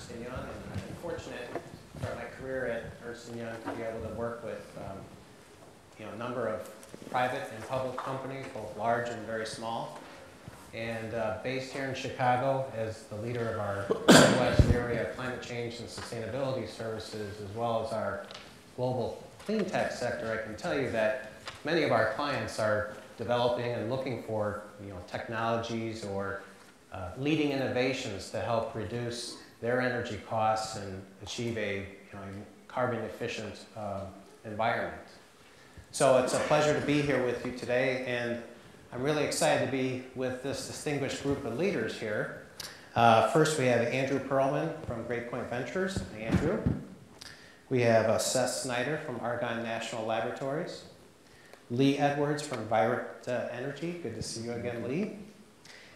Ernst & Young, and I've been fortunate throughout my career at Ernst & Young to be able to work with a number of private and public companies, both large and very small. And based here in Chicago as the leader of our Midwest area climate change and sustainability services, as well as our global clean tech sector, I can tell you that many of our clients are developing and looking for technologies or leading innovations to help reduce their energy costs and achieve a carbon efficient environment. So it's a pleasure to be here with you today, and I'm really excited to be with this distinguished group of leaders here. First, we have Andrew Perlman from Great Point Ventures. Andrew. We have Seth Snyder from Argonne National Laboratories. Lee Edwards from Marquardt Energy. Good to see you again, Lee.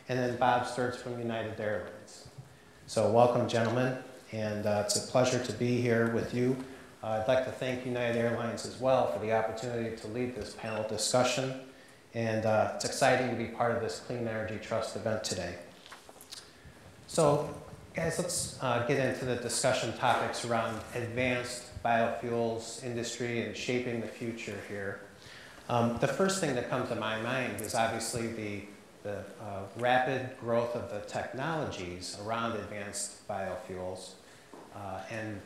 And then Bob Sturtz from United Airlines. So welcome, gentlemen, and it's a pleasure to be here with you. I'd like to thank United Airlines as well for the opportunity to lead this panel discussion, and it's exciting to be part of this Clean Energy Trust event today. So, guys, let's get into the discussion topics around advanced biofuels industry and shaping the future here. The first thing that comes to my mind is obviously the rapid growth of the technologies around advanced biofuels and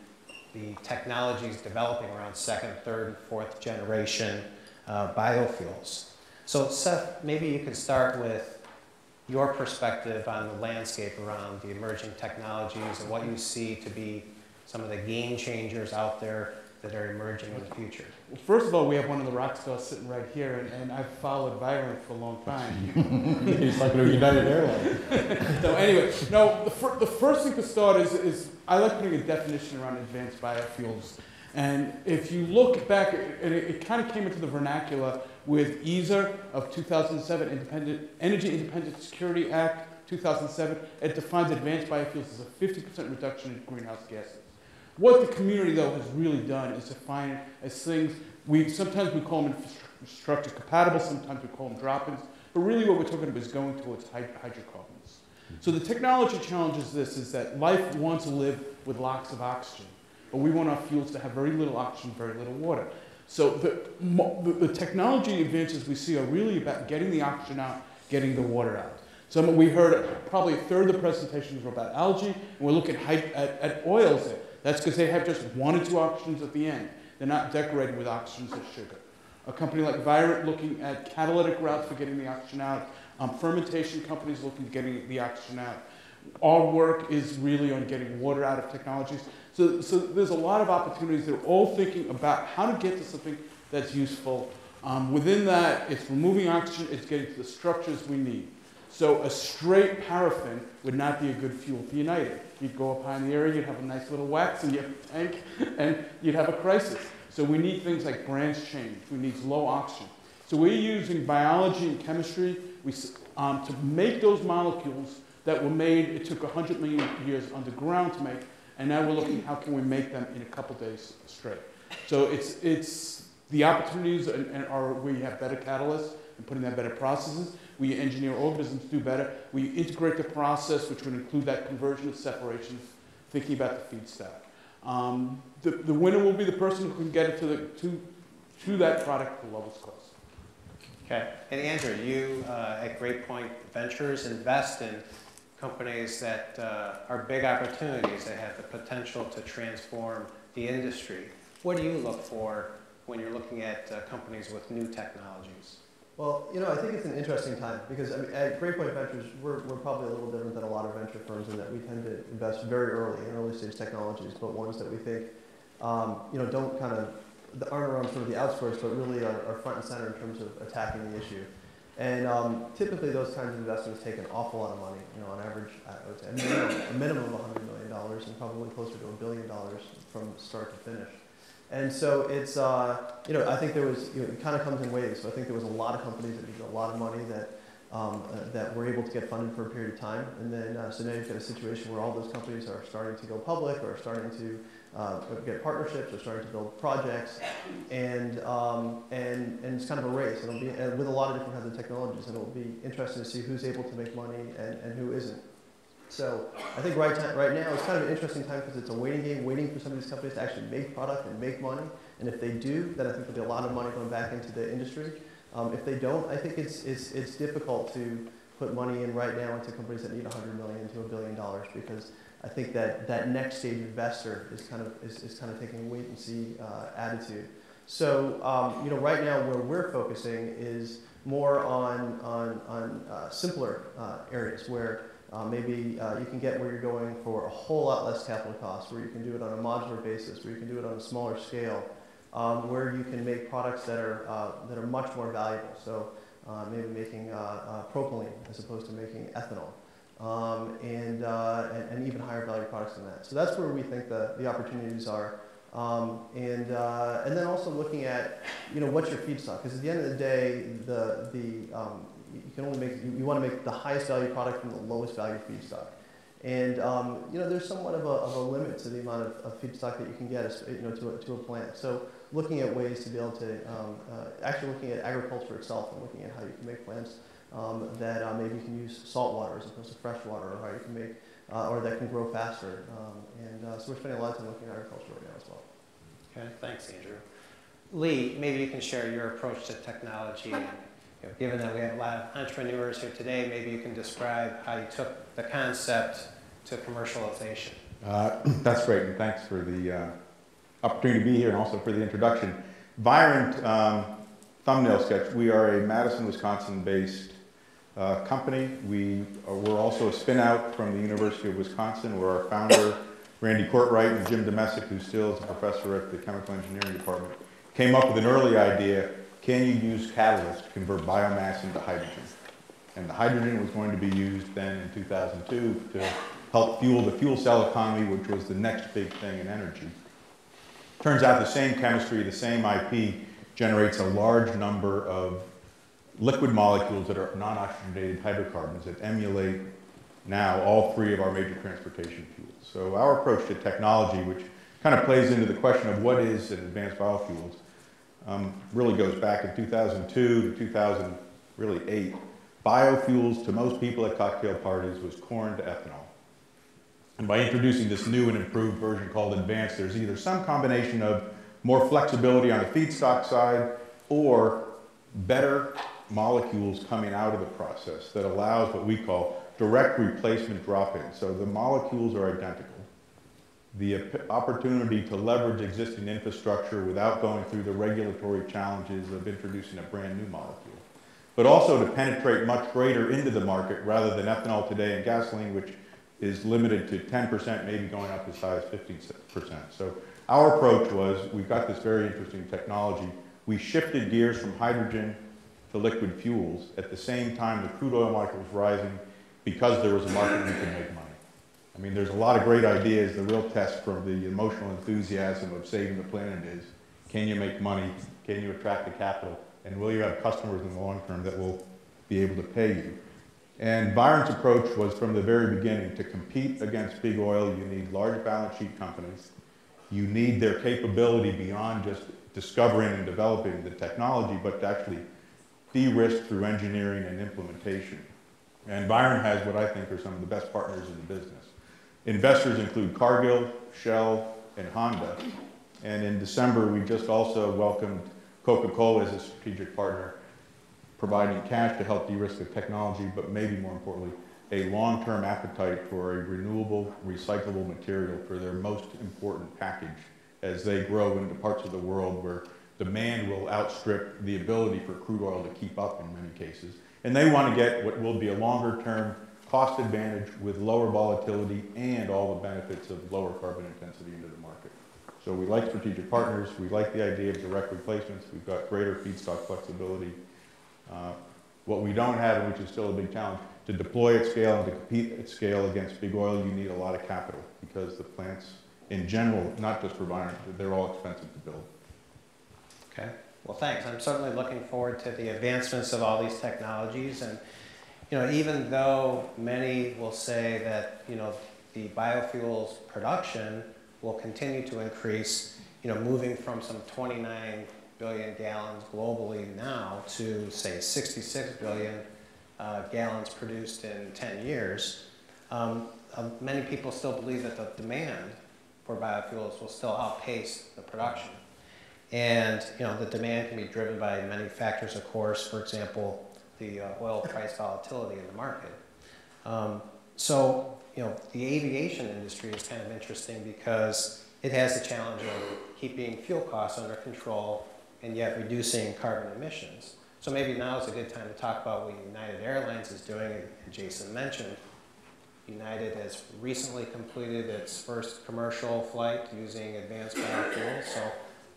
the technologies developing around second, third, and fourth generation biofuels. So Seth, maybe you could start with your perspective on the landscape around the emerging technologies and what you see to be some of the game changers out there that are emerging in the future. Well, first of all, we have one of the rock stars sitting right here, and I've followed Byron for a long time. He's like a United Airlines. So anyway, no, the first thing to start is I like putting a definition around advanced biofuels. And if you look back, it kind of came into the vernacular with ESA of 2007, Energy Independent Security Act 2007. It defines advanced biofuels as a 50% reduction in greenhouse gases. What the community, though, has really done is define it as things, sometimes we call them infrastructure compatible, sometimes we call them drop-ins, but really what we're talking about is going towards hydrocarbons. So the technology challenge is this, is that life wants to live with lots of oxygen, but we want our fuels to have very little oxygen, very little water. So the technology advances we see are really about getting the oxygen out, getting the water out. So we heard probably a third of the presentations were about algae, and we're looking at oils there. That's because they have just 1 or 2 oxygens at the end. They're not decorated with oxygens or sugar. A company like Marquardt looking at catalytic routes for getting the oxygen out. Fermentation companies looking at getting the oxygen out. Our work is really on getting water out of technologies. So there's a lot of opportunities. They're all thinking about how to get to something that's useful. Within that, it's removing oxygen, it's getting to the structures we need. So a straight paraffin would not be a good fuel for United. You'd go up high in the area, you'd have a nice little wax in your tank, and you'd have a crisis. So we need things like branch change. We need low oxygen. So we're using biology and chemistry to make those molecules that were made, it took 100 million years underground to make, and now we're looking how can we make them in a couple days straight. So it's the opportunities are where you have better catalysts and putting in better processes. We engineer organisms to do better. We integrate the process, which would include that conversion of separations, thinking about the feedstock. The winner will be the person who can get it to that product at the lowest cost. Okay, and Andrew, you at Great Point Ventures invest in companies that are big opportunities that have the potential to transform the industry. What do you look for when you're looking at companies with new technologies? Well, I think it's an interesting time because at Great Point Ventures, we're probably a little different than a lot of venture firms in that we tend to invest very early in early stage technologies, but ones that we think, don't kind of aren't around sort of the outskirts, but really are front and center in terms of attacking the issue. And typically, those kinds of investments take an awful lot of money. On average, I would say a minimum of $100 million, and probably closer to $1 billion from start to finish. And so it's, I think there was, it kind of comes in waves. So I think there was a lot of companies that needed a lot of money that were able to get funded for a period of time. And then, so now you've got a situation where all those companies are starting to go public or are starting to get partnerships or starting to build projects. And it's kind of a race. It'll be with a lot of different kinds of technologies. And it'll be interesting to see who's able to make money and who isn't. So I think right now it's kind of an interesting time because it's a waiting game, waiting for some of these companies to actually make product and make money. And if they do, then I think there'll be a lot of money going back into the industry. If they don't, I think it's difficult to put money in right now into companies that need $100 million to $1 billion, because I think that next stage investor is kind of taking a wait and see attitude. So right now where we're focusing is more on simpler areas where maybe you can get where you're going for a whole lot less capital costs, where you can do it on a modular basis, where you can do it on a smaller scale, where you can make products that are much more valuable. So maybe making propylene as opposed to making ethanol, and even higher value products than that. So that's where we think the opportunities are. And then also looking at, what's your feedstock? Because at the end of the day, you can only you want to make the highest value product from the lowest value feedstock. And there's somewhat of a limit to the amount of feedstock that you can get, to a plant. So looking at ways to be able to actually looking at agriculture itself and looking at how you can make plants that maybe you can use salt water as opposed to fresh water, or how you can make or that can grow faster. So we're spending a lot of time looking at agriculture right now as well. Okay, thanks, Andrew. Lee, maybe you can share your approach to technology. And, given that we have a lot of entrepreneurs here today, maybe you can describe how you took the concept to commercialization. That's great, and thanks for the opportunity to be here and also for the introduction. Virent, thumbnail sketch, we are a Madison, Wisconsin-based company. We're also a spin-out from the University of Wisconsin, where our founder, Randy Courtwright, and Jim Domesic, who still is a professor at the Chemical Engineering Department, came up with an early idea: can you use catalysts to convert biomass into hydrogen? And the hydrogen was going to be used then in 2002 to help fuel the fuel cell economy, which was the next big thing in energy. Turns out the same chemistry, the same IP, generates a large number of liquid molecules that are non-oxygenated hydrocarbons that emulate now all three of our major transportation fuels. So our approach to technology, which kind of plays into the question of what is an advanced biofuels, really goes back in 2002 to 2008. Biofuels to most people at cocktail parties was corn to ethanol. And by introducing this new and improved version called advanced, there's either some combination of more flexibility on the feedstock side or better molecules coming out of the process that allows what we call direct replacement drop-in. So the molecules are identical. The opportunity to leverage existing infrastructure without going through the regulatory challenges of introducing a brand new molecule, but also to penetrate much greater into the market rather than ethanol today and gasoline, which is limited to 10%, maybe going up as high as 15%. So our approach was, we've got this very interesting technology. We shifted gears from hydrogen to liquid fuels. At the same time, the crude oil market was rising because there was a market we could make money. I mean, there's a lot of great ideas. The real test for the emotional enthusiasm of saving the planet is, can you make money? Can you attract the capital? And will you have customers in the long term that will be able to pay you? And Virent's approach was from the very beginning to compete against big oil. You need large balance sheet companies. You need their capability beyond just discovering and developing the technology, but to actually de-risk through engineering and implementation. And Virent has what I think are some of the best partners in the business. Investors include Cargill, Shell, and Honda. And in December, we just also welcomed Coca-Cola as a strategic partner, providing cash to help de-risk the technology, but maybe more importantly, a long-term appetite for a renewable, recyclable material for their most important package as they grow into parts of the world where demand will outstrip the ability for crude oil to keep up in many cases. And they want to get what will be a longer-term cost advantage with lower volatility and all the benefits of lower carbon intensity into the market. So we like strategic partners. We like the idea of direct replacements. We've got greater feedstock flexibility. What we don't have, and which is still a big challenge, to deploy at scale and to compete at scale against big oil, you need a lot of capital because the plants in general, not just for Virent, they're all expensive to build. Okay, well thanks. I'm certainly looking forward to the advancements of all these technologies. And even though many will say that the biofuels production will continue to increase, moving from some 29 billion gallons globally now to, say, 66 billion gallons produced in 10 years. many people still believe that the demand for biofuels will still outpace the production. And the demand can be driven by many factors, of course. For example, the oil price volatility in the market. So the aviation industry is kind of interesting because it has the challenge of keeping fuel costs under control and yet reducing carbon emissions. So maybe now is a good time to talk about what United Airlines is doing. And Jason mentioned United has recently completed its first commercial flight using advanced biofuels. So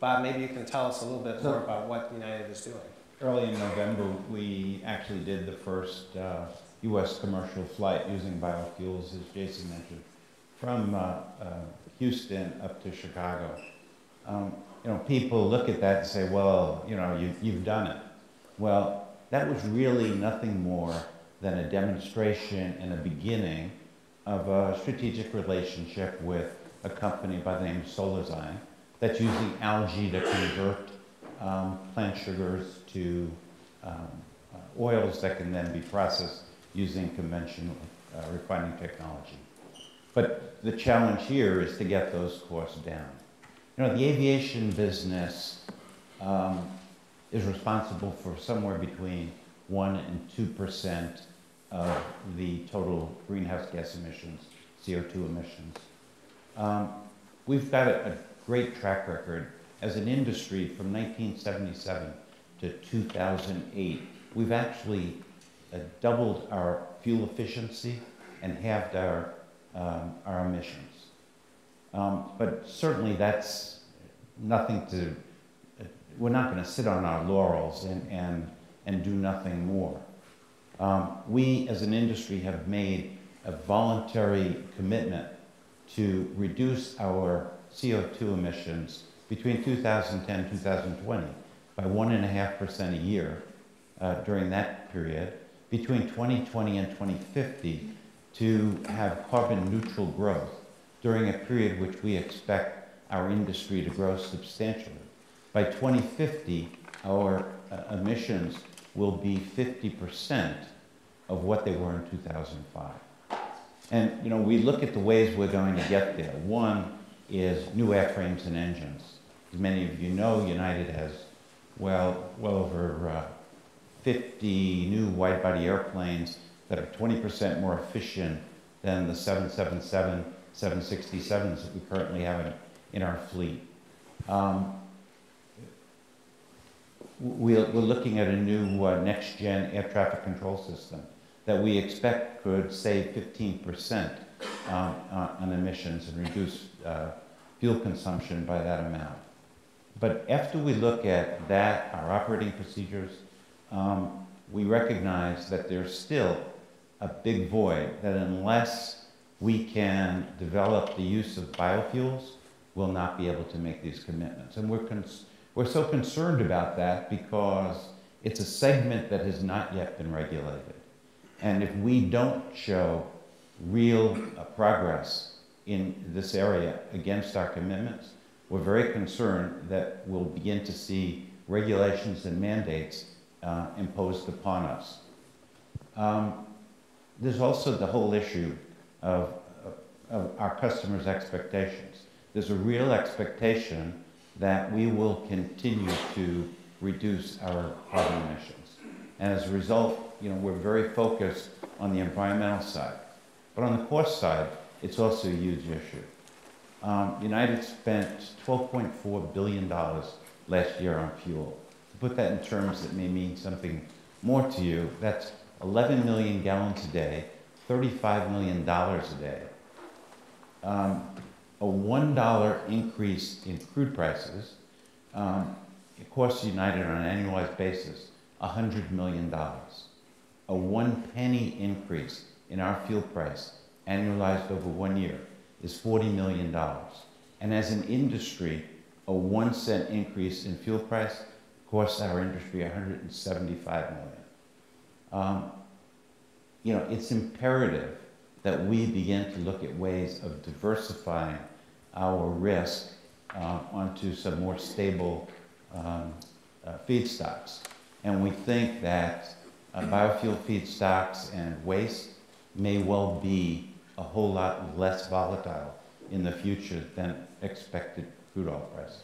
Bob, maybe you can tell us a little bit more about what United is doing. Early in November, we actually did the first U.S. commercial flight using biofuels, as Jason mentioned, from Houston up to Chicago. People look at that and say, well, you've done it. Well, that was really nothing more than a demonstration and a beginning of a strategic relationship with a company by the name of Solazyme that's using algae to convert plant sugars to oils that can then be processed using conventional refining technology. But the challenge here is to get those costs down. The aviation business is responsible for somewhere between 1% and 2% of the total greenhouse gas emissions, CO2 emissions. We've got a great track record as an industry from 1977 to 2008. We've actually doubled our fuel efficiency and halved our emissions. But certainly that's nothing to, we're not going to sit on our laurels and do nothing more. We as an industry have made a voluntary commitment to reduce our CO2 emissions between 2010 and 2020 by 1.5% a year during that period, between 2020 and 2050 to have carbon neutral growth during a period which we expect our industry to grow substantially. By 2050, our emissions will be 50% of what they were in 2005. And we look at the ways we're going to get there. One is new airframes and engines. As many of you know, United has well over 50 new wide-body airplanes that are 20% more efficient than the 777, 767s that we currently have in our fleet. We're looking at a new next-gen air traffic control system that we expect could save 15% on emissions and reduce fuel consumption by that amount. But after we look at that, our operating procedures, we recognize that there's still a big void, that unless we can develop the use of biofuels, we'll not be able to make these commitments. And we're so concerned about that because it's a segment that has not yet been regulated. And if we don't show real progress in this area against our commitments, we're very concerned that we'll begin to see regulations and mandates imposed upon us. There's also the whole issue of our customers' expectations. There's a real expectation that we will continue to reduce our carbon emissions. And as a result, we're very focused on the environmental side. But on the cost side, it's also a huge issue. United spent $12.4 billion last year on fuel. To put that in terms that may mean something more to you, that's 11 million gallons a day, $35 million a day. A $1 increase in crude prices, it costs United on an annualized basis $100 million. A 1 penny increase in our fuel price, annualized over 1 year, is $40 million. And as an industry, a 1 cent increase in fuel price costs our industry $175 million. It's imperative that we begin to look at ways of diversifying our risk onto some more stable feedstocks. And we think that biofuel feedstocks and waste may well be a whole lot less volatile in the future than expected crude oil prices.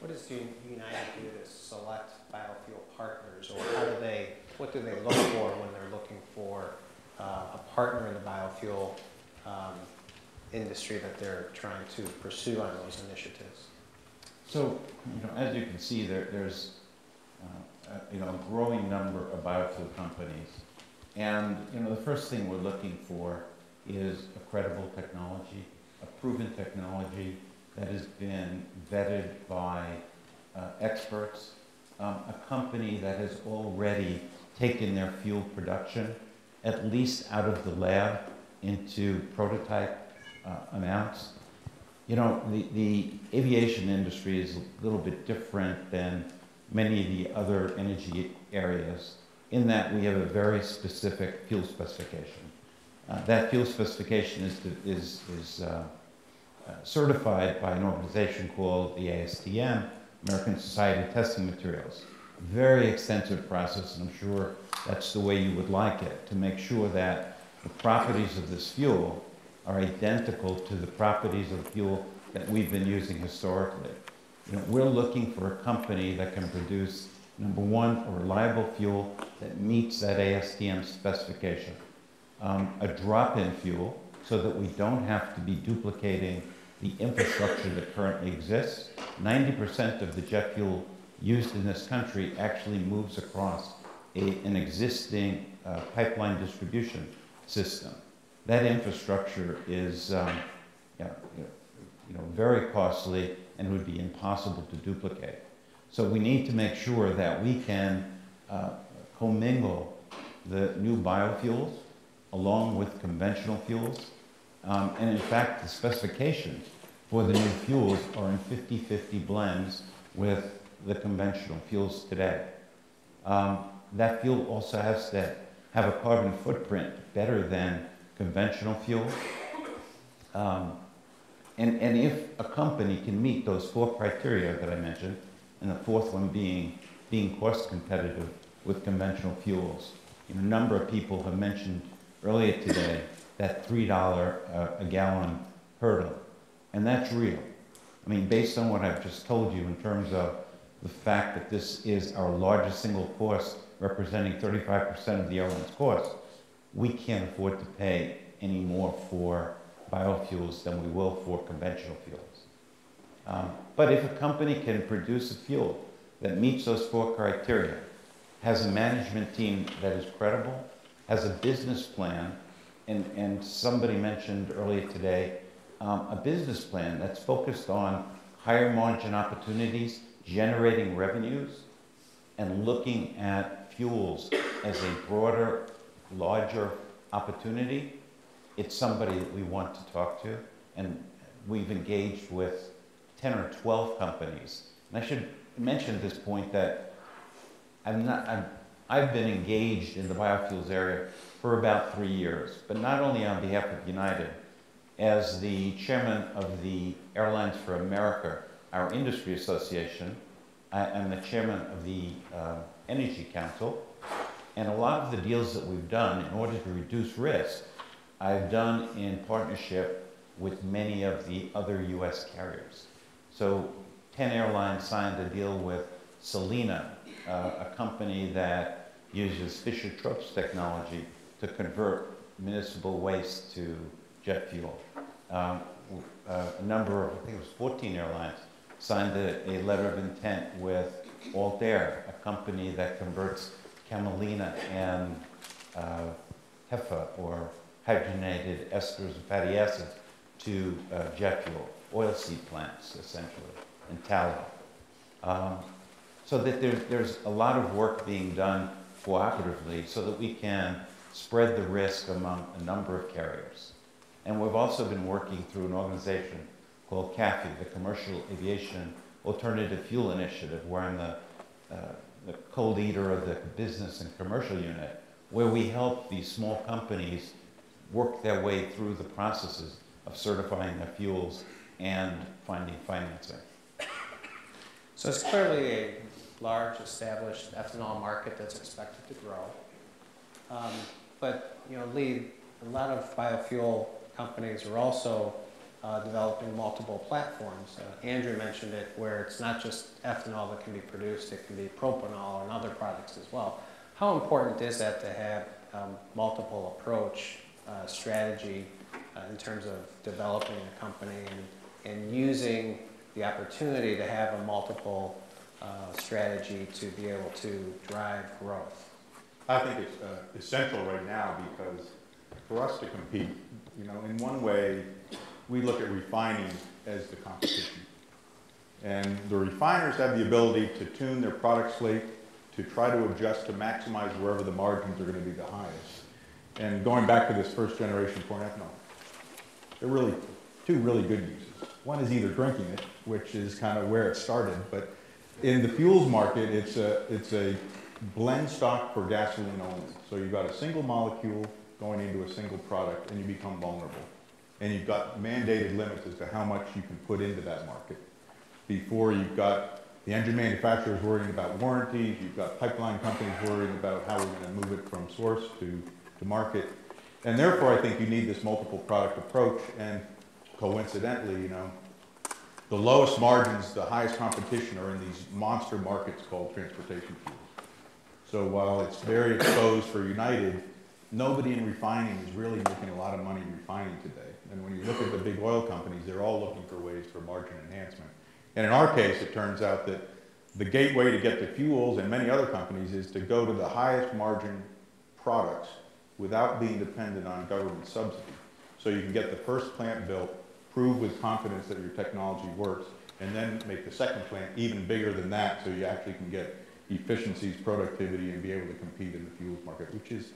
What does United do to select biofuel partners, or what do they look for when they're looking for a partner in the biofuel industry that they're trying to pursue on those initiatives? So, as you can see, there's a growing number of biofuel companies, and the first thing we're looking for is a credible technology, a proven technology that has been vetted by experts, a company that has already taken their fuel production at least out of the lab into prototype amounts. The aviation industry is a little bit different than many of the other energy areas in that we have a very specific fuel specification. That fuel specification is certified by an organization called the ASTM, American Society of Testing Materials. Very extensive process, and I'm sure that's the way you would like it, to make sure that the properties of this fuel are identical to the properties of fuel that we've been using historically. We're looking for a company that can produce, number one, a reliable fuel that meets that ASTM specification, a drop-in fuel so that we don't have to be duplicating the infrastructure that currently exists. 90% of the jet fuel used in this country actually moves across an existing pipeline distribution system. That infrastructure is very costly and would be impossible to duplicate. So we need to make sure that we can commingle the new biofuels along with conventional fuels. And in fact, the specifications for the new fuels are in 50-50 blends with the conventional fuels today. That fuel also has to have a carbon footprint better than conventional fuel. And if a company can meet those 4 criteria that I mentioned, and the fourth one being cost competitive with conventional fuels, a number of people have mentioned earlier today that $3 a gallon hurdle, and that's real. I mean, based on what I've just told you in terms of the fact that this is our largest single cost, representing 35% of the airline's cost, we can't afford to pay any more for biofuels than we will for conventional fuels. But if a company can produce a fuel that meets those 4 criteria, has a management team that is credible, has a business plan, and somebody mentioned earlier today, a business plan that's focused on higher margin opportunities, generating revenues, and looking at fuels as a broader, larger opportunity, it's somebody that we want to talk to. And we've engaged with 10 or 12 companies. And I should mention at this point that I've been engaged in the biofuels area for about 3 years, but not only on behalf of United. As the chairman of the Airlines for America, our industry association, I'm the chairman of the Energy Council, and a lot of the deals that we've done in order to reduce risk, I've done in partnership with many of the other US carriers. So 10 airlines signed a deal with Selena, a company that uses Fischer-Tropsch technology to convert municipal waste to jet fuel. A number of, I think it was 14 airlines, signed a letter of intent with Altair, a company that converts camelina and HEFA, or hydrogenated esters and fatty acids, to jet fuel, oilseed plants, essentially, and tallow. So that there's a lot of work being done cooperatively so that we can spread the risk among a number of carriers. And we've also been working through an organization called CAFI, the Commercial Aviation Alternative Fuel Initiative, where I'm the co-leader of the business and commercial unit, where we help these small companies work their way through the processes of certifying their fuels and finding financing. So it's clearly a large, established ethanol market that's expected to grow. But Lee, a lot of biofuel companies are also developing multiple platforms. Andrew mentioned it, where it's not just ethanol that can be produced, it can be propanol and other products as well. How important is that to have multiple approach strategy in terms of developing a company and using the opportunity to have a multiple strategy to be able to drive growth? I think it's essential right now because for us to compete, you know, in one way, we look at refining as the competition. And the refiners have the ability to tune their product slate to try to adjust to maximize wherever the margins are going to be the highest. And going back to this first generation corn ethanol, there are really two really good uses. One is either drinking it, which is kind of where it started, but in the fuels market, it's a blend stock for gasoline only. So you've got a single molecule going into a single product and you become vulnerable. And you've got mandated limits as to how much you can put into that market. Before you've got the engine manufacturers worrying about warranties, you've got pipeline companies worrying about how we're going to move it from source to market. And therefore, I think you need this multiple product approach. And coincidentally, you know, the lowest margins, the highest competition are in these monster markets called transportation fuels. So while it's very exposed for United, nobody in refining is really making a lot of money refining today. And when you look at the big oil companies, they're all looking for ways for margin enhancement. And in our case, it turns out that the gateway to get to fuels and many other companies is to go to the highest margin products without being dependent on government subsidy. So you can get the first plant built, prove with confidence that your technology works, and then make the second plant even bigger than that so you actually can get efficiencies, productivity, and be able to compete in the fuels market, which is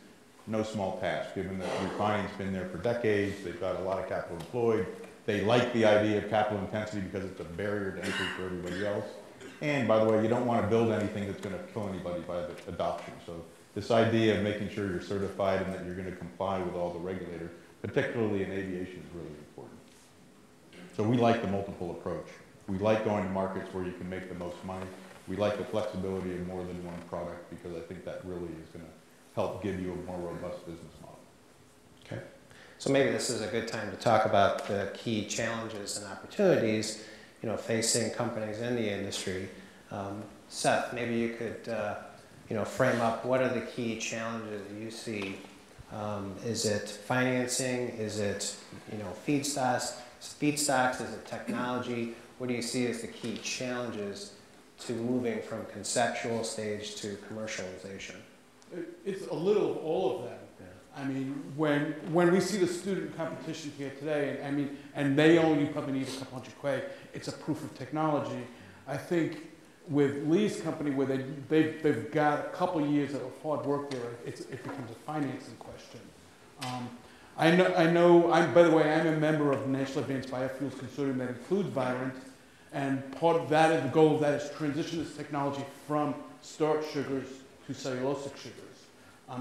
no small task, given that refining's been there for decades, they've got a lot of capital employed, they like the idea of capital intensity because it's a barrier to entry for everybody else. And by the way, you don't want to build anything that's going to kill anybody by the adoption. So this idea of making sure you're certified and that you're going to comply with all the regulators, particularly in aviation, is really important. So we like the multiple approach. We like going to markets where you can make the most money. We like the flexibility of more than one product because I think that really is going to help give you a more robust business model. Okay. So maybe this is a good time to talk about the key challenges and opportunities, you know, facing companies in the industry. Seth, maybe you could, you know, frame up what are the key challenges you see. Is it financing? Is it, you know, feedstocks? Is it technology? What do you see as the key challenges to moving from conceptual stage to commercialization? It's a little of all of them. I mean, when we see the student competition here today, and they only probably need a couple hundred quay, it's a proof of technology. I think with Lee's company, where they've got a couple years of hard work there, it becomes a financing question. By the way, I'm a member of the National Advanced Biofuels Consortium that includes Virent, and part of that, and the goal of that is to transition this technology from starch sugars to cellulosic sugars.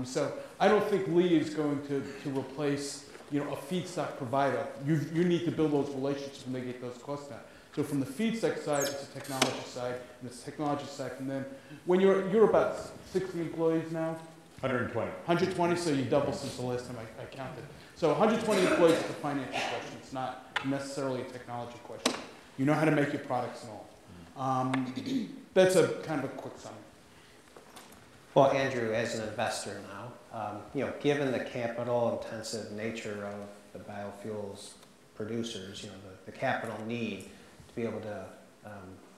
So I don't think Lee is going to replace, you know, a feedstock provider. You need to build those relationships and mitigate those costs down. So from the feedstock side, it's a technology side, and it's a technology side. And then when you're about 60 employees now? 120. 120, so you double since the last time I counted. So 120 employees is a financial question. It's not necessarily a technology question. You know how to make your products and all. That's a kind of a quick summary. Well, Andrew, as an investor now, you know, given the capital-intensive nature of the biofuels producers, you know, the capital need to be able to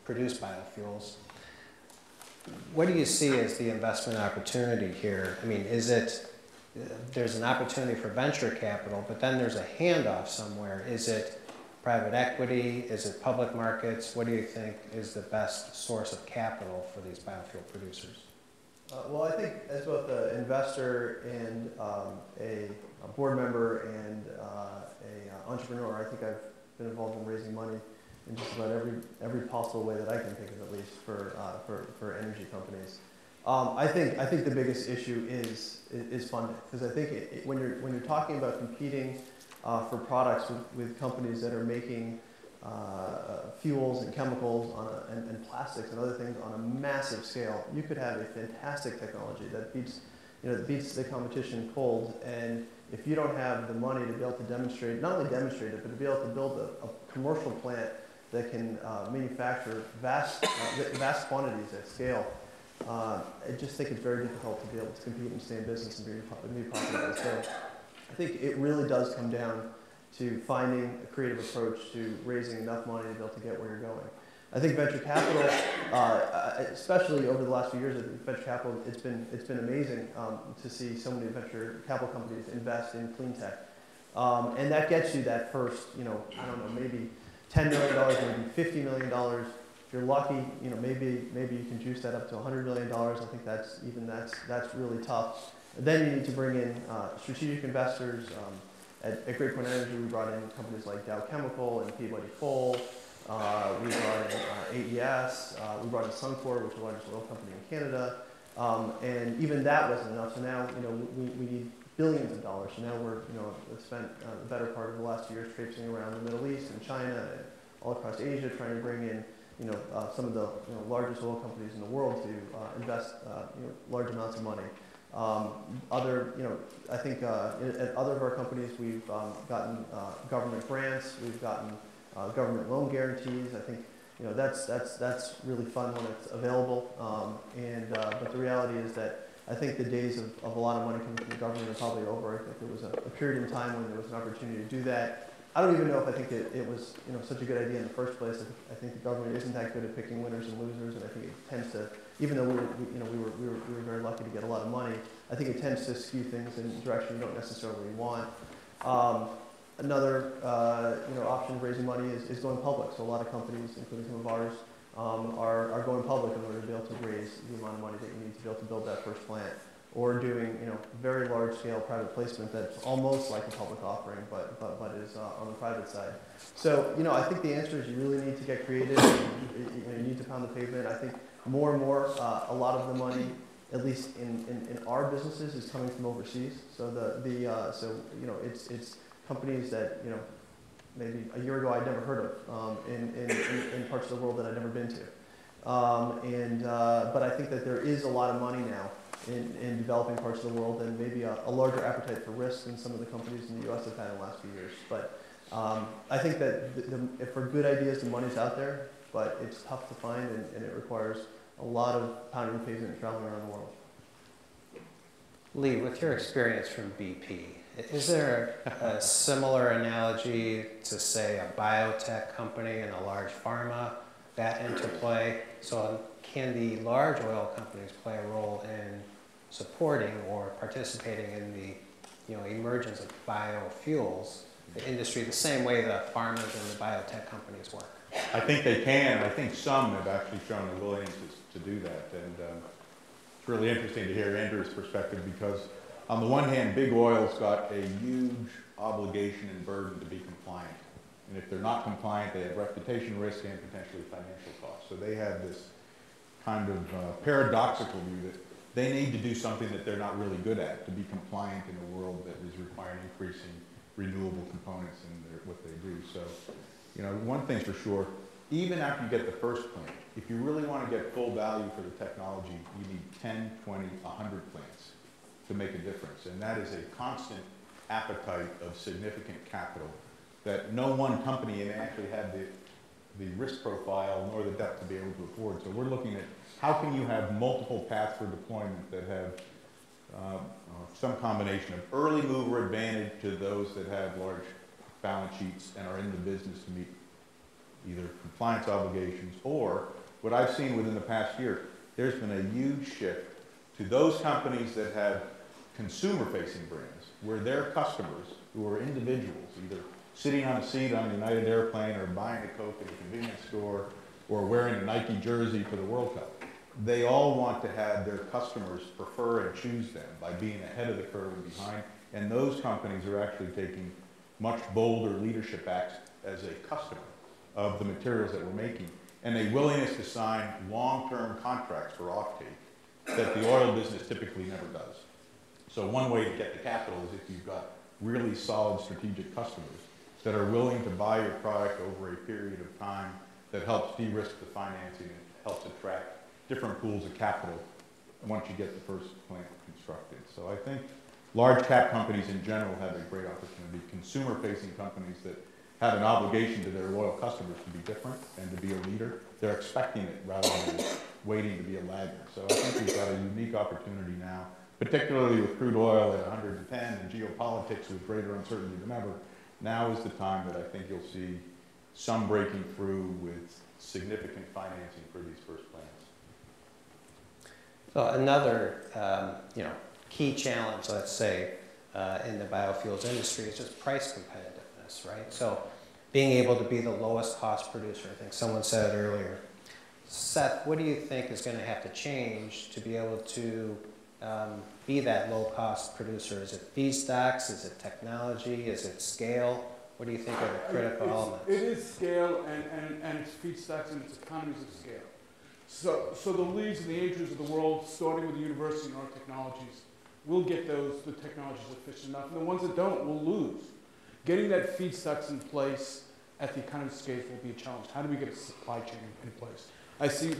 produce biofuels, what do you see as the investment opportunity here? I mean, is it, there's an opportunity for venture capital, but then there's a handoff somewhere. Is it private equity? Is it public markets? What do you think is the best source of capital for these biofuel producers? Well, I think as both an investor and a board member and an entrepreneur, I think I've been involved in raising money in just about every possible way that I can think of, at least for energy companies. I think the biggest issue is funding, because I think when you're talking about competing for products with companies that are making fuels and chemicals and plastics and other things on a massive scale, you could have a fantastic technology that beats the competition cold, and if you don't have the money to be able to demonstrate, not only demonstrate it, but to be able to build a commercial plant that can manufacture vast quantities at scale, I just think it's very difficult to be able to compete and stay in business and be profitable. So I think it really does come down to finding a creative approach to raising enough money to be able to get where you're going. I think venture capital, especially over the last few years, I think venture capital, it's been amazing to see so many venture capital companies invest in clean tech. And that gets you that first, I don't know, maybe $10 million, maybe $50 million. If you're lucky, maybe you can juice that up to $100 million. I think that's really tough. Then you need to bring in strategic investors. At Great Point Energy, we brought in companies like Dow Chemical and Peabody Coal. We brought in AES. We brought in Suncor, which is the largest oil company in Canada. And even that wasn't enough. So now, we need billions of dollars. So now we've spent the better part of the last 2 years traipsing around the Middle East and China and all across Asia, trying to bring in, some of the largest oil companies in the world to invest large amounts of money. I think at other of our companies, we've gotten government grants, we've gotten government loan guarantees. I think that's really fun when it's available. But the reality is that I think the days of a lot of money coming from the government are probably over. I think there was a period in time when there was an opportunity to do that. I don't even know if I think it was such a good idea in the first place. I think the government isn't that good at picking winners and losers, and I think it tends to, even though we were very lucky to get a lot of money, I think it tends to skew things in a direction you don't necessarily want. Another option of raising money is going public. So a lot of companies, including some of ours, are going public in order to be able to raise the amount of money that you need to be able to build that first plant, or doing very large scale private placement that's almost like a public offering, but is on the private side. So I think the answer is you really need to get creative. You need to pound the pavement. I think more and more a lot of the money, at least in our businesses, is coming from overseas. So it's companies that maybe a year ago I'd never heard of in parts of the world that I'd never been to. But I think that there is a lot of money now in developing parts of the world, and maybe a larger appetite for risk than some of the companies in the U.S. have had in the last few years. But I think that for good ideas, the money's out there, but it's tough to find, and it requires a lot of pounding the pavement and traveling around the world. Lee, with your experience from BP, is there a similar analogy to, say, a biotech company and a large pharma, that interplay? So can the large oil companies play a role in supporting or participating in the emergence of biofuels, the industry, the same way the farmers and the biotech companies work? I think they can. I think some have actually shown a willingness to do that. And it's really interesting to hear Andrew's perspective, because on the one hand, big oil's got a huge obligation and burden to be compliant. And if they're not compliant, they have reputation risk and potentially financial costs. So they have this kind of paradoxical view that they need to do something that they're not really good at to be compliant in a world that is requiring increasing renewable components in what they do. So, one thing's for sure, even after you get the first plant, if you really want to get full value for the technology, you need 10, 20, 100 plants to make a difference. And that is a constant appetite of significant capital that no one company may actually have the risk profile nor the depth to be able to afford. So we're looking at how can you have multiple paths for deployment that have some combination of early mover advantage to those that have large balance sheets and are in the business to meet either compliance obligations, or what I've seen within the past year, there's been a huge shift to those companies that have consumer-facing brands, where their customers, who are individuals, either sitting on a seat on a United airplane or buying a Coke at a convenience store or wearing a Nike jersey for the World Cup, they all want to have their customers prefer and choose them by being ahead of the curve and behind. And those companies are actually taking much bolder leadership acts as a customer of the materials that we're making, and a willingness to sign long-term contracts for offtake that the oil business typically never does. So one way to get the capital is if you've got really solid strategic customers that are willing to buy your product over a period of time that helps de-risk the financing and helps attract different pools of capital once you get the first plant constructed. So I think large cap companies in general have a great opportunity. Consumer facing companies that have an obligation to their loyal customers to be different and to be a leader. They're expecting it rather than waiting to be a laggard. So I think we've got a unique opportunity now, particularly with crude oil at 110 and geopolitics with greater uncertainty than ever. Now is the time that I think you'll see some breaking through with significant financing for these first plants. So another, key challenge, let's say, in the biofuels industry is just price competitiveness, right? So being able to be the lowest cost producer, I think someone said it earlier. Seth, what do you think is going to have to change to be able to be that low cost producer? Is it feedstocks? Is it technology? Is it scale? What do you think are the critical elements? It is scale and it's feedstocks and it's economies of scale. So the Lees and the Andrews of the world, starting with the university and our technologies, will get the technologies efficient enough, and the ones that don't will lose. Getting that feedstocks in place at the economy of scale will be a challenge. How do we get a supply chain in place? I see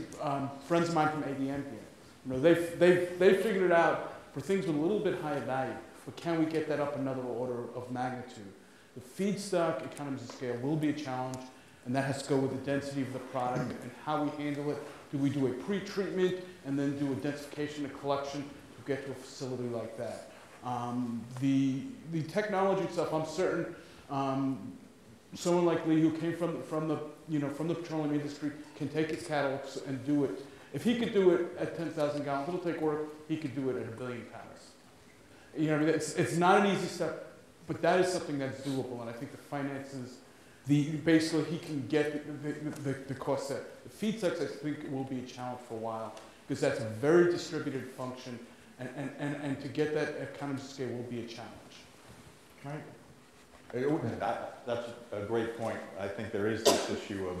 friends of mine from ADM here. They've figured it out for things with a little bit higher value, but can we get that up another order of magnitude? The feedstock economies of scale will be a challenge, and that has to go with the density of the product and how we handle it. Do we do a pre-treatment and then do a densification and collection to get to a facility like that? The technology stuff, I'm certain someone like Lee, who came from the petroleum industry, can take his catalysts and do it. If he could do it at 10,000 gallons, it'll take work. He could do it at 1 billion pounds. You know, it's not an easy step, but that is something that's doable, and I think the finances, basically he can get the cost set. The feedstocks, I think, will be a challenge for a while, because that's a very distributed function, and to get that economy of scale will be a challenge. Right? That's a great point. I think there is this issue of,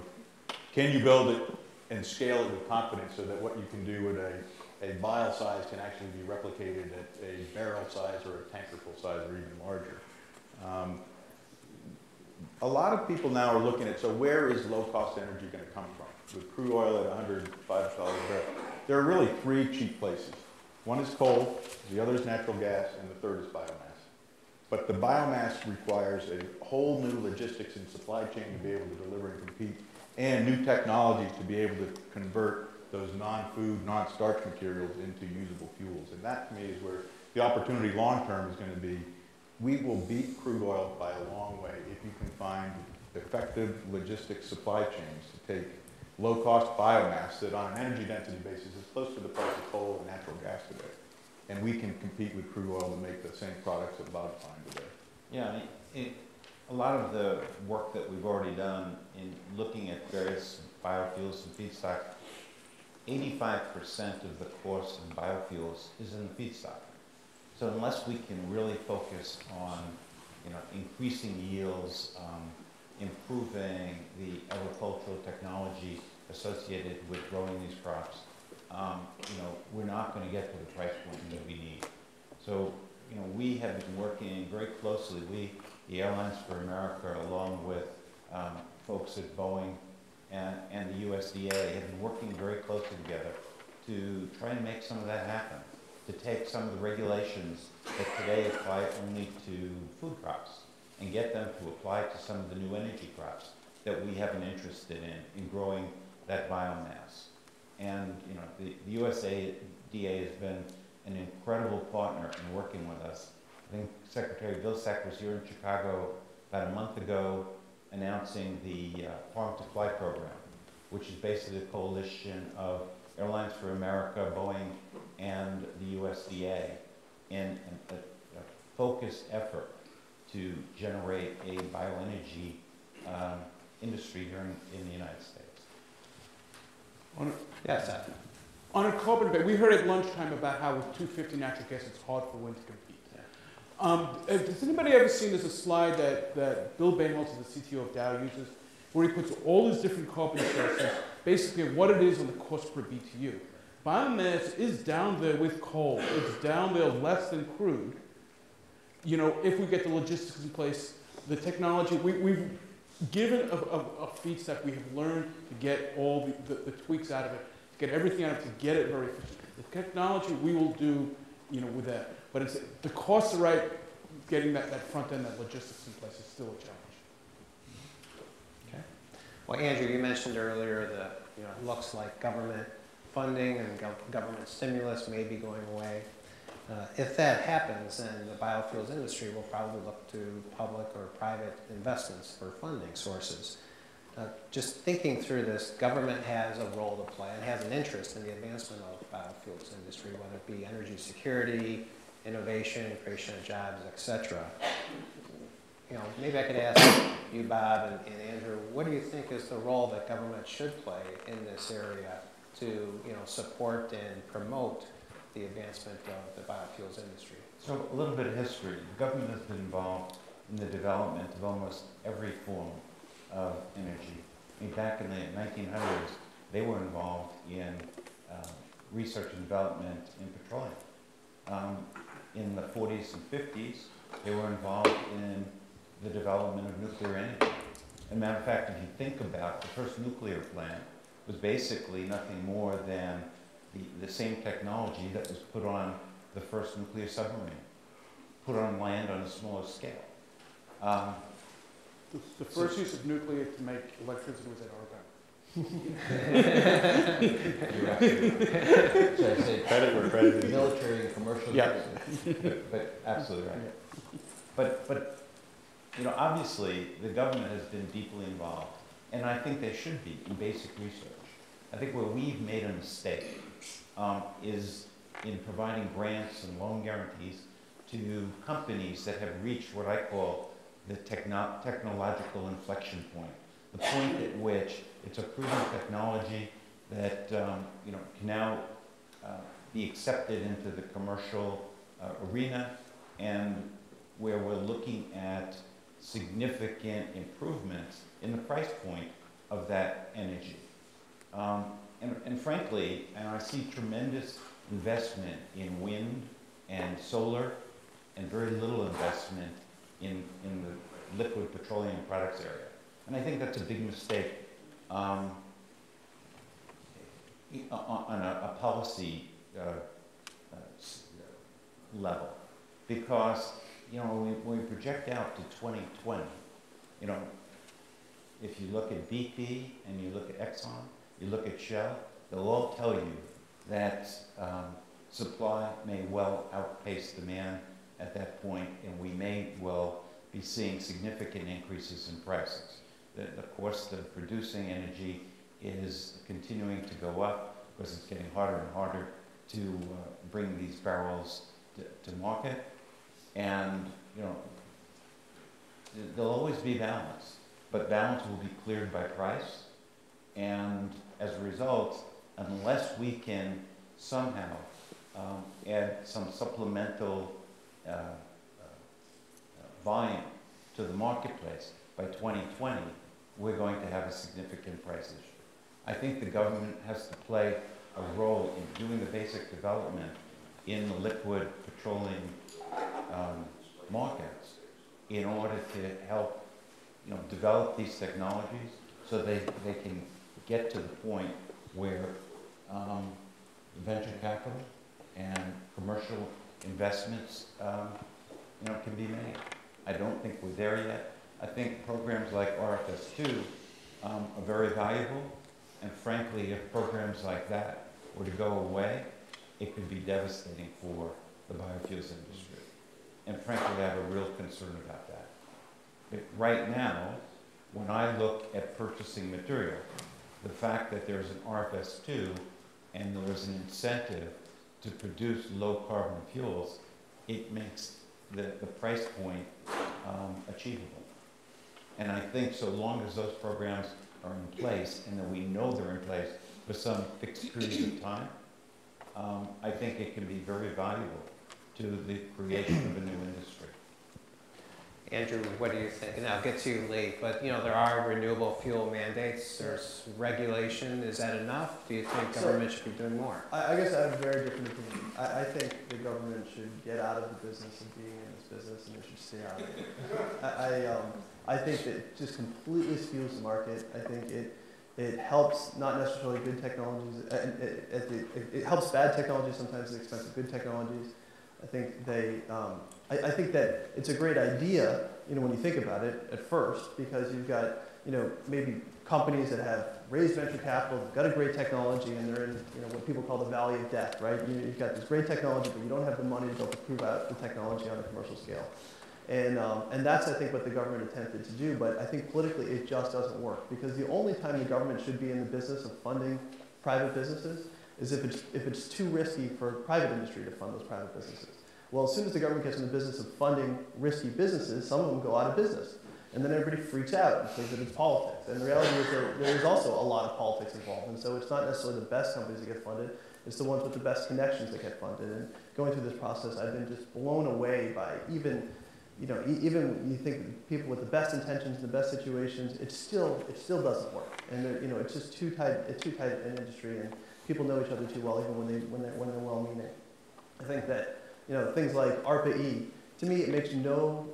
can you build it and scale it with confidence so that what you can do at a vial size can actually be replicated at a barrel size or a tanker full size or even larger. A lot of people now are looking at, so where is low-cost energy going to come from? With crude oil at $105 a barrel, there are really 3 cheap places. One is coal, the other is natural gas, and the third is biomass. But the biomass requires a whole new logistics and supply chain to be able to deliver and compete, and new technologies to be able to convert those non-food, non-starch materials into usable fuels. And that, to me, is where the opportunity long-term is going to be. We will beat crude oil by a long way if you can find effective logistics supply chains to take low-cost biomass that on an energy density basis is close to the price of coal and natural gas today. And we can compete with crude oil to make the same products that Bob's finding today. Yeah, a lot of the work that we've already done in looking at various biofuels and feedstock, 85% of the cost of biofuels is in the feedstock. So unless we can really focus on, increasing yields, improving the agricultural technology associated with growing these crops, we're not going to get to the price point that we need. So, we have been working very closely. The Airlines for America, along with folks at Boeing and the USDA, have been working very closely together to try and make some of that happen, to take some of the regulations that today apply only to food crops and get them to apply to some of the new energy crops that we have an interest in growing that biomass. And the USDA has been an incredible partner in working with us. I think Secretary Vilsack was here in Chicago about a month ago announcing the Farm to Fly program, which is basically a coalition of Airlines for America, Boeing, and the USDA in a focused effort to generate a bioenergy industry here in the United States. Yes, Seth. On a carbon base, we heard at lunchtime about how with 250 natural gas, it's hard for wind to compete. Has anybody ever seen, there's a slide that Bill Bainholtz, the CTO of Dow, uses, where he puts all these different carbon sources, basically what it is on the cost per BTU. Biomass is down there with coal. It's down there less than crude. If we get the logistics in place, the technology, we've given a feedstock, we have learned to get all the tweaks out of it, to get everything out of it, to get it very efficient. The technology we will do, with that. But it's, the costs are right, getting that front end, that logistics in place is still a challenge. Well, Andrew, you mentioned earlier that it looks like government funding and government stimulus may be going away. If that happens, then the biofuels industry will probably look to public or private investments for funding sources. Just thinking through this, government has a role to play and has an interest in the advancement of the biofuels industry, whether it be energy security, innovation, creation of jobs, etc. Maybe I could ask you, Bob, and Andrew, what do you think is the role that government should play in this area to, support and promote the advancement of the biofuels industry? So a little bit of history. The government has been involved in the development of almost every form of energy. I mean, back in the 1900s, they were involved in research and development in petroleum. In the 40s and 50s, they were involved in the development of nuclear energy. As a matter of fact, if you think about the first nuclear plant was basically nothing more than the same technology that was put on the first nuclear submarine, put on land on a smaller scale. The first use of nuclear to make electricity was at Argonne. You're absolutely right. So I say Credit where credit is. military and commercial. Yeah. But absolutely right. But obviously the government has been deeply involved, and I think they should be in basic research. I think where we've made a mistake is in providing grants and loan guarantees to companies that have reached what I call the technological inflection point, the point at which it's a proven technology that can now be accepted into the commercial arena, and where we're looking at significant improvements in the price point of that energy. And frankly, I see tremendous investment in wind and solar, and very little investment in the liquid petroleum products area. And I think that's a big mistake on a policy level, because when we project out to 2020, if you look at BP and you look at Exxon, you look at Shell, they'll all tell you that supply may well outpace demand at that point, and we may well be seeing significant increases in prices. The cost of producing energy is continuing to go up because it's getting harder and harder to bring these barrels to market. And there'll always be balance, but balance will be cleared by price. And as a result, unless we can somehow add some supplemental volume to the marketplace by 2020, we're going to have a significant price issue. I think the government has to play a role in doing the basic development in the liquid petroleum markets in order to help develop these technologies so they can get to the point where venture capital and commercial investments can be made. I don't think we're there yet. I think programs like RFS2 are very valuable, and frankly, if programs like that were to go away, it could be devastating for the biofuels industry. And frankly, I have a real concern about that. But right now, when I look at purchasing material, the fact that there's an RFS2 and there's an incentive to produce low carbon fuels, it makes the price point achievable. And I think so long as those programs are in place, and that we know they're in place for some fixed period of time, I think it can be very valuable to the creation of a new industry. Andrew, what do you think? And I'll get to you late, but there are renewable fuel mandates, there's regulation. Is that enough? Do you think government should be doing more? I guess I have a very different opinion. I think the government should get out of the business of being in this business, and it should stay out of it. I think that it just completely skews the market. I think it helps not necessarily good technologies. It helps bad technologies sometimes at the expense of good technologies. I think I think that it's a great idea, when you think about it at first, because you've got, maybe companies that have raised venture capital, they've got a great technology, and they're in, what people call the valley of death, right? You've got this great technology, but you don't have the money to be able to prove out the technology on a commercial scale. And that's, I think, what the government attempted to do, but I think politically it just doesn't work, because the only time the government should be in the business of funding private businesses is if it's too risky for private industry to fund those private businesses. Well, as soon as the government gets in the business of funding risky businesses, some of them go out of business. And then everybody freaks out and says that it's politics. And the reality is that there is also a lot of politics involved. And so it's not necessarily the best companies that get funded, it's the ones with the best connections that get funded. And going through this process, I've been just blown away by even when you think people with the best intentions and the best situations, it still doesn't work. And it's just too tight an industry, and people know each other too well, even when they're well-meaning. I think that things like ARPA-E, to me, it makes no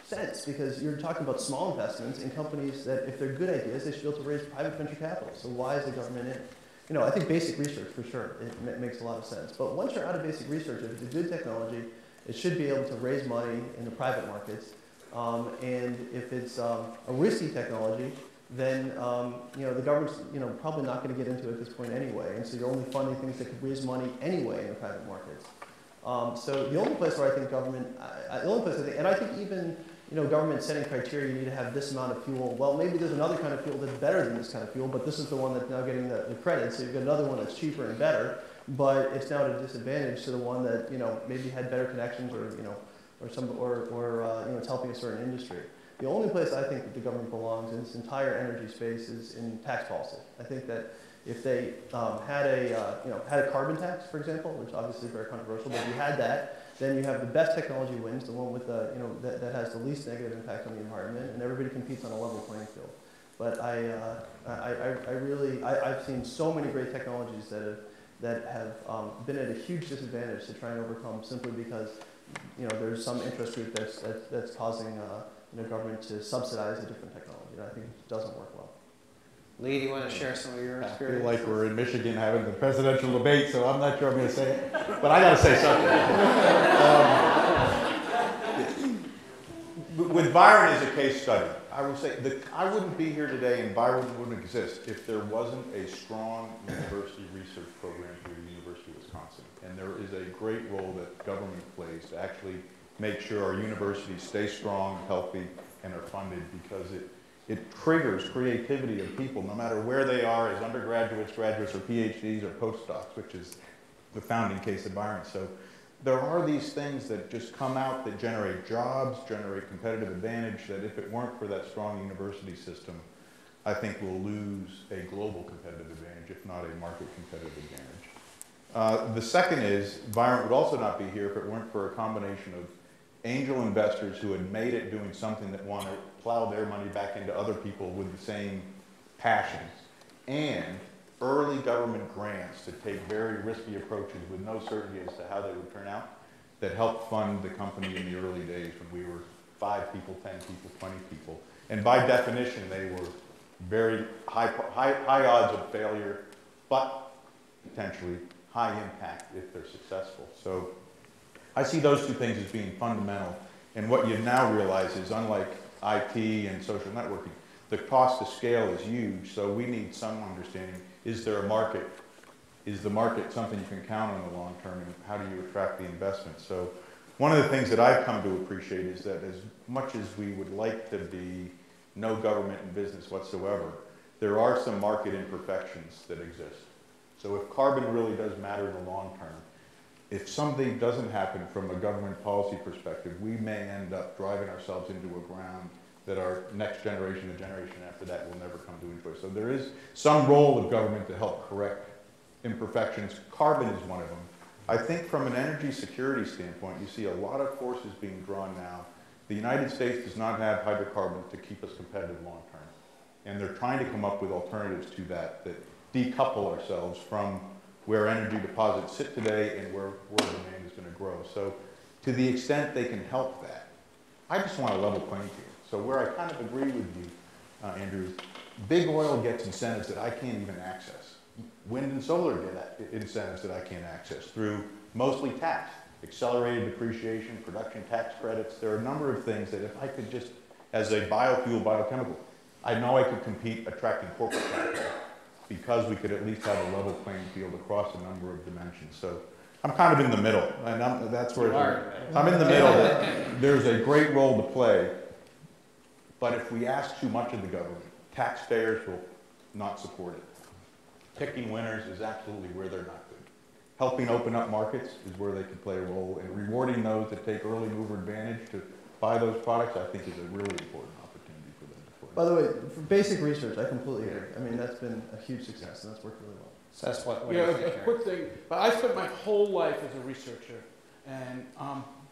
sense, because you're talking about small investments in companies that, if they're good ideas, they should be able to raise private venture capital. So why is the government in? I think basic research, for sure, it makes a lot of sense. But once you're out of basic research, if it's a good technology, it should be able to raise money in the private markets. And if it's a risky technology, then the government's probably not going to get into it at this point anyway. And so you're only funding things that could raise money anyway in the private markets. So the only place where I think government, and I think even government setting criteria, you need to have this amount of fuel. Well, maybe there's another kind of fuel that's better than this kind of fuel, but this is the one that's now getting the credit. So you've got another one that's cheaper and better, but it's now at a disadvantage to the one that maybe had better connections, or it's helping a certain industry. The only place I think that the government belongs in this entire energy space is in tax policy. I think that if they had a carbon tax, for example, which obviously is very controversial, but if you had that, then you have the best technology wins, the one with that has the least negative impact on the environment, and everybody competes on a level playing field. But I've seen so many great technologies that have been at a huge disadvantage to try and overcome, simply because there's some interest group that's causing government to subsidize a different technology. And I think it doesn't work well. Lee, do you want to share some of your experience? I feel like we're in Michigan having the presidential debate, so I'm not sure I'm going to say it, but I got to say something. With Byron as a case study, I would say that I wouldn't be here today, and Byron wouldn't exist if there wasn't a strong university research program through the University of Wisconsin. And there is a great role that government plays to actually make sure our universities stay strong, healthy, and are funded, because it triggers creativity of people, no matter where they are, as undergraduates, graduates, or PhDs, or postdocs, which is the founding case of Byron. So there are these things that just come out that generate jobs, generate competitive advantage, that if it weren't for that strong university system, I think we'll lose a global competitive advantage, if not a market competitive advantage. The second is, Byron would also not be here if it weren't for a combination of angel investors who had made it doing something that want to plow their money back into other people with the same passions, and early government grants to take very risky approaches with no certainty as to how they would turn out, that helped fund the company in the early days when we were 5 people, 10 people, 20 people. And by definition, they were very high odds of failure, but potentially high impact if they're successful. So I see those two things as being fundamental. And what you now realize is, unlike IT and social networking, the cost to scale is huge. So we need some understanding. Is there a market? Is the market something you can count on in the long term? And how do you attract the investment? So one of the things that I've come to appreciate is that as much as we would like to be no government in business whatsoever, there are some market imperfections that exist. So if carbon really does matter in the long term, if something doesn't happen from a government policy perspective, we may end up driving ourselves into a ground that our next generation, the generation after that, will never come to enjoy. So there is some role of government to help correct imperfections. Carbon is one of them. I think from an energy security standpoint, you see a lot of forces being drawn now. The United States does not have hydrocarbons to keep us competitive long term. And they're trying to come up with alternatives to that decouple ourselves from where energy deposits sit today and where demand is going to grow. So to the extent they can help that, I just want a level playing field. So where I kind of agree with you, Andrew, big oil gets incentives that I can't even access. Wind and solar get incentives that I can't access through mostly tax. accelerated depreciation, production tax credits. There are a number of things that if I could just, as a biofuel, biochemical, I know I could compete attracting corporate capital because we could at least have a level playing field across a number of dimensions. So I'm kind of in the middle, and that's where I'm in the middle. There's a great role to play, but if we ask too much of the government, taxpayers will not support it. Picking winners is absolutely where they're not good. Helping open up markets is where they can play a role, and rewarding those that take early mover advantage to buy those products, I think, is a really important opportunity for them to play. By the way, for basic research, I completely agree. I mean, that's been a huge success, and that's worked really well. So that's what do Yeah, you think, a Aaron? quick thing, but I spent my whole life as a researcher, and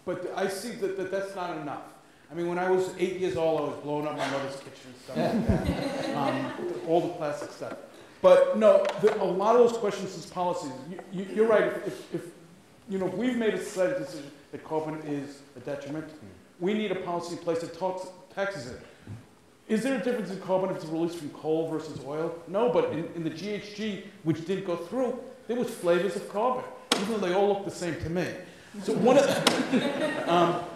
but I see that that's not enough. I mean, when I was 8 years old, I was blowing up my mother's kitchen and stuff like that, all the plastic stuff. But no, a lot of those questions is policies. You're right. If you know, we've made a society decision that carbon is a detriment. We need a policy in place that taxes it. Is there a difference in carbon if it's released from coal versus oil? No, but in the GHG, which did go through, there was flavors of carbon, even though they all look the same to me. So one of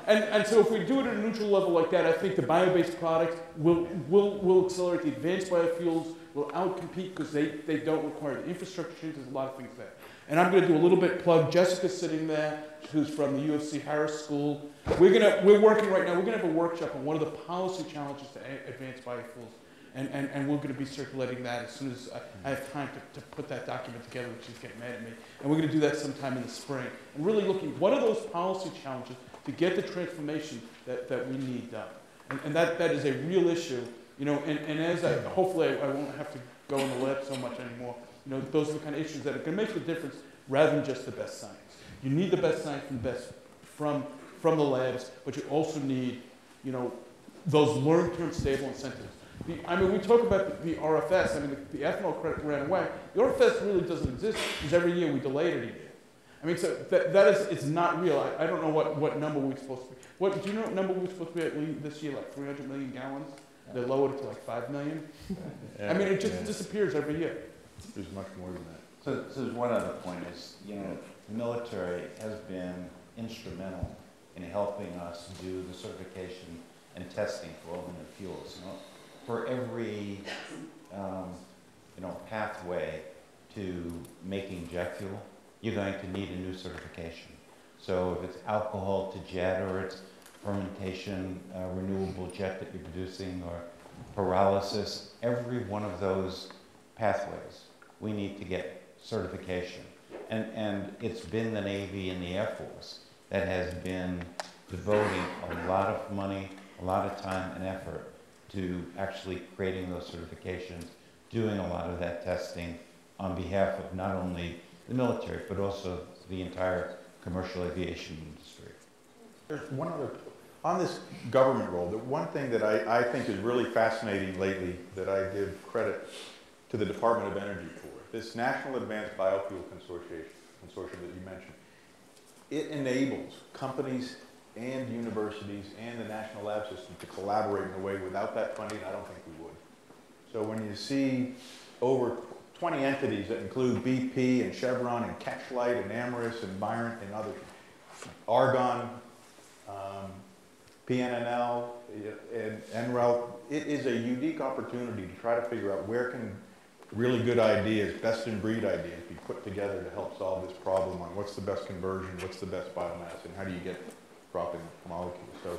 and so if we do it at a neutral level like that, I think the bio-based products will accelerate. The advanced biofuels will outcompete because they don't require the infrastructure change. There's a lot of things there. And I'm going to do a little bit plug. Jessica's sitting there, who's from the U of C Harris School. We're working right now. We're going to have a workshop on one of the policy challenges to advanced biofuels. And we're going to be circulating that as soon as I have time to put that document together, which she's getting mad at me. And we're going to do that sometime in the spring. And really looking, what are those policy challenges to get the transformation that we need done? And that is a real issue. You know, and as hopefully I won't have to go in the lab so much anymore. You know, those are the kind of issues that are going to make the difference rather than just the best science. You need the best science from the labs, but you also need, you know, those long-term stable incentives. I mean, we talk about the RFS. I mean, the ethanol credit ran away. The RFS really doesn't exist because every year we delayed it a year. I mean, so it's not real. I don't know what number we're supposed to be. Do you know what number we're supposed to be at this year? Like 300 million gallons? They lowered it to like 5 million. I mean, it just disappears every year. There's much more than that. So there's one other point is, you know, the military has been instrumental in helping us do the certification and testing for alternative fuels. You know, for every, you know, pathway to making jet fuel, you're going to need a new certification. So if it's alcohol to jet, or it's fermentation, renewable jet that you're producing, or pyrolysis, every one of those pathways, we need to get certification. And it's been the Navy and the Air Force that has been devoting a lot of money, a lot of time and effort to actually creating those certifications, doing a lot of that testing on behalf of not only the military, but also the entire commercial aviation industry. There's one other, on this government role, the one thing that I think is really fascinating lately that I give credit to the Department of Energy for, this National Advanced Biofuel Consortium that you mentioned, it enables companies and universities and the national lab system to collaborate in a way without that funding, I don't think we would. So when you see over 20 entities that include BP and Chevron and Catchlight and Amyris and Byron and others, Argonne, PNNL, and NREL, it is a unique opportunity to try to figure out where can really good ideas, best in breed ideas, be put together to help solve this problem on what's the best conversion, what's the best biomass, and how do you get dropping molecules. So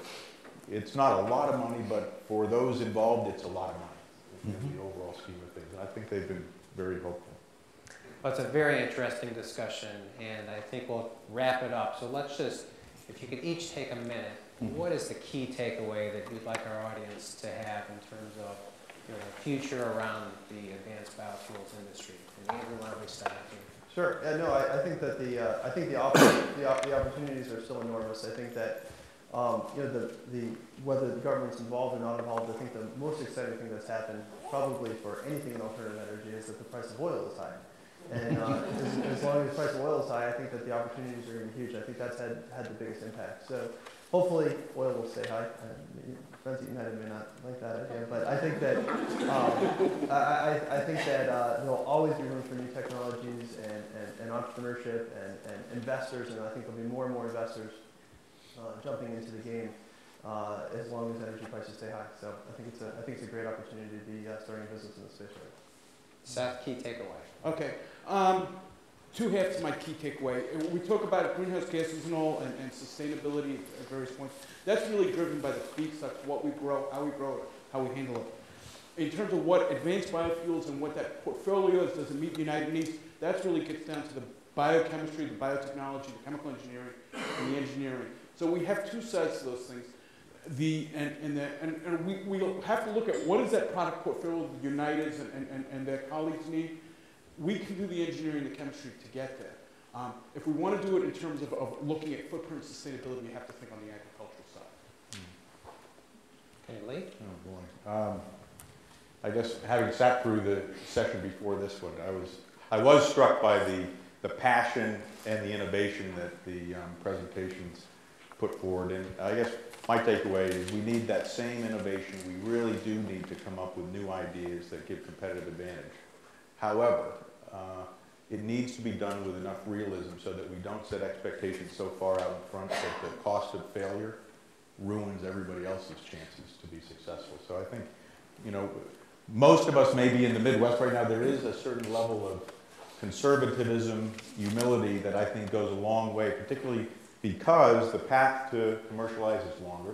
it's not a lot of money, but for those involved, it's a lot of money in the overall scheme of things. And I think they've been very helpful. Well, it's a very interesting discussion, and I think we'll wrap it up. So let's just, if you could each take a minute, what is the key takeaway that you'd like our audience to have in terms of, you know, the future around the advanced biofuels industry? And Andrew, why don't we start here? Sure. Yeah, no, I think that the opportunities are still enormous. I think that you know, whether the government's involved or not involved, I think the most exciting thing that's happened probably for anything in alternative energy is that the price of oil is high. And as long as the price of oil is high, I think that the opportunities are going to be huge. I think that's had the biggest impact. So hopefully oil will stay high. friends at United may not like that idea, but I think that I think that there'll always be room for new technologies and entrepreneurship and investors, and I think there'll be more and more investors jumping into the game as long as energy prices stay high. So I think it's a great opportunity to be starting a business in this space right now. Seth, key takeaway. Okay. Two halves to my key takeaway. We talk about greenhouse gases and all and sustainability at various points. That's really driven by the feedstocks, what we grow, how we handle it. In terms of what advanced biofuels and what that portfolio is, does it meet United needs, that really gets down to the biochemistry, the biotechnology, the chemical engineering, and the engineering. So we have two sides to those things. We have to look at what is that product portfolio the Uniteds and their colleagues need. We can do the engineering and the chemistry to get there. If we want to do it in terms of looking at footprint sustainability, we have to think on the agricultural side. Okay, Lee? Oh boy. I guess having sat through the session before this one, I was struck by the passion and the innovation that the presentations put forward. And I guess my takeaway is we need that same innovation. We really do need to come up with new ideas that give competitive advantage. However, it needs to be done with enough realism so that we don't set expectations so far out in front that the cost of failure ruins everybody else's chances to be successful. So I think, you know, most of us may be in the Midwest right now. There is a certain level of conservatism, humility that I think goes a long way, particularly because the path to commercialize is longer,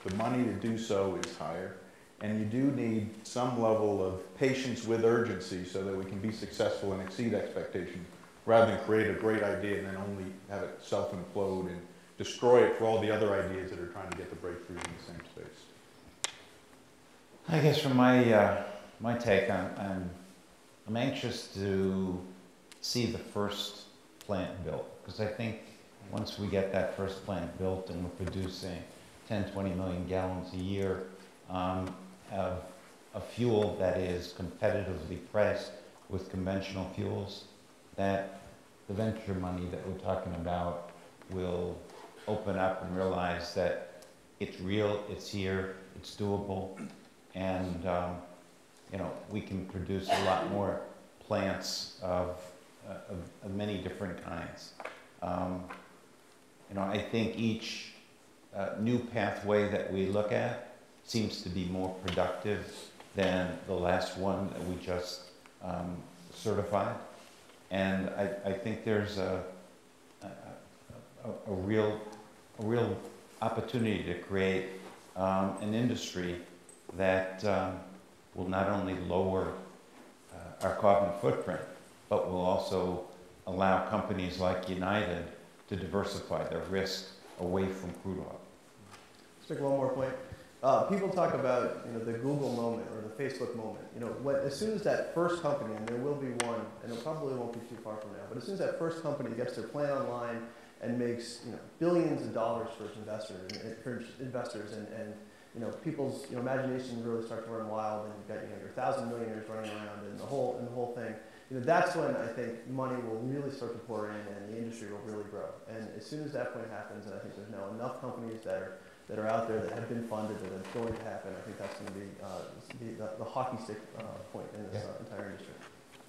the money to do so is higher, and you do need some level of patience with urgency so that we can be successful and exceed expectation, rather than create a great idea and then only have it self-implode and destroy it for all the other ideas that are trying to get the breakthroughs in the same space. I guess from my take, I'm anxious to see the first plant built, because I think once we get that first plant built and we're producing 10, 20 million gallons a year of a fuel that is competitively priced with conventional fuels, that the venture money that we're talking about will open up and realize that it's real, it's here, it's doable, and you know, we can produce a lot more plants of many different kinds. You know, I think each new pathway that we look at seems to be more productive than the last one that we just certified. And I think there's a real opportunity to create an industry that will not only lower our carbon footprint, but will also allow companies like United to diversify their risk away from crude oil. Let's make one more point. People talk about, you know, the Google moment or the Facebook moment. You know, as soon as that first company, and there will be one, and it probably won't be too far from now, but as soon as that first company gets their plan online and makes, you know, billions of dollars for its investors, and you know, people's, you know, imagination really starts to run wild, and you've got, you know, your 1,000 millionaires running around and the whole thing. You know, that's when I think money will really start to pour in and the industry will really grow. And as soon as that point happens, and I think there's now enough companies that are out there that have been funded that are going to happen, I think that's going to be the hockey stick point in this entire industry.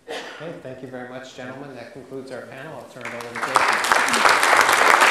Okay, thank you very much, gentlemen. That concludes our panel. I'll turn it over to Jason.